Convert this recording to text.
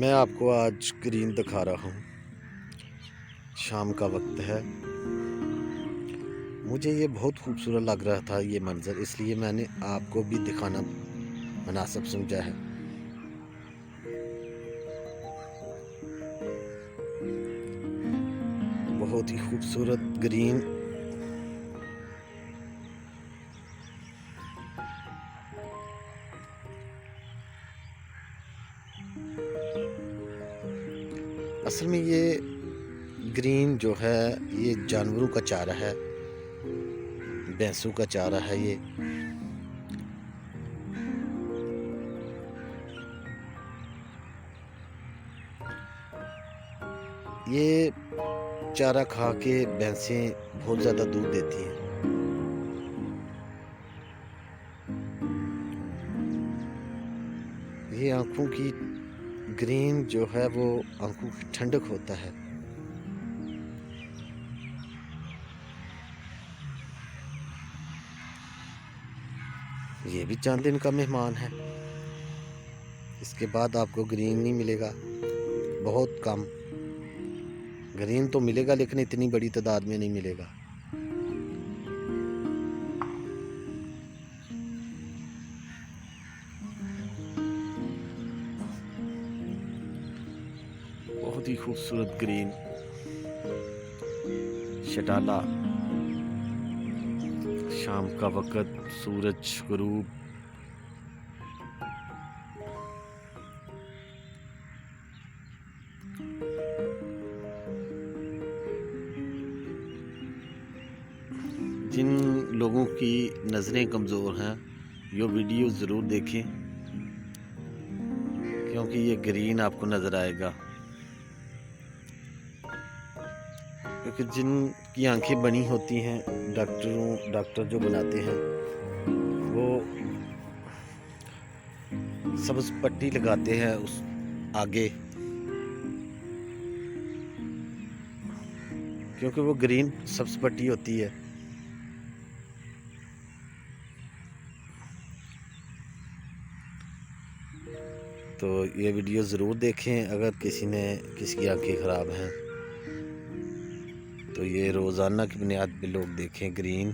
मैं आपको आज ग्रीन दिखा रहा हूँ। शाम का वक्त है। मुझे ये बहुत खूबसूरत लग रहा था ये मंज़र, इसलिए मैंने आपको भी दिखाना मुनासिब समझा है। बहुत ही खूबसूरत ग्रीन। असल में ये ग्रीन जो है ये जानवरों का चारा है, भैंसों का चारा है ये चारा खा के भैंसें बहुत ज़्यादा दूध देती हैं। ये आँखों की ग्रीन जो है वो आँखों की ठंडक होता है। ये भी चांद दिन का मेहमान है। इसके बाद आपको ग्रीन नहीं मिलेगा, बहुत कम। ग्रीन तो मिलेगा लेकिन इतनी बड़ी तादाद में नहीं मिलेगा। बहुत ही खूबसूरत ग्रीन शटाला। शाम का वक़्त, सूरज गुरूब। जिन लोगों की नज़रें कमज़ोर हैं ये वीडियो ज़रूर देखें, क्योंकि ये ग्रीन आपको नज़र आएगा। क्योंकि जिनकी आंखें बनी होती हैं, डॉक्टर जो बनाते हैं वो सब्ज़ पट्टी लगाते हैं उस आगे, क्योंकि वो ग्रीन सब्ज़ पट्टी होती है। तो ये वीडियो ज़रूर देखें। अगर किसी की आंखें ख़राब हैं तो ये रोज़ाना की बुनियाद पे लोग देखें ग्रीन।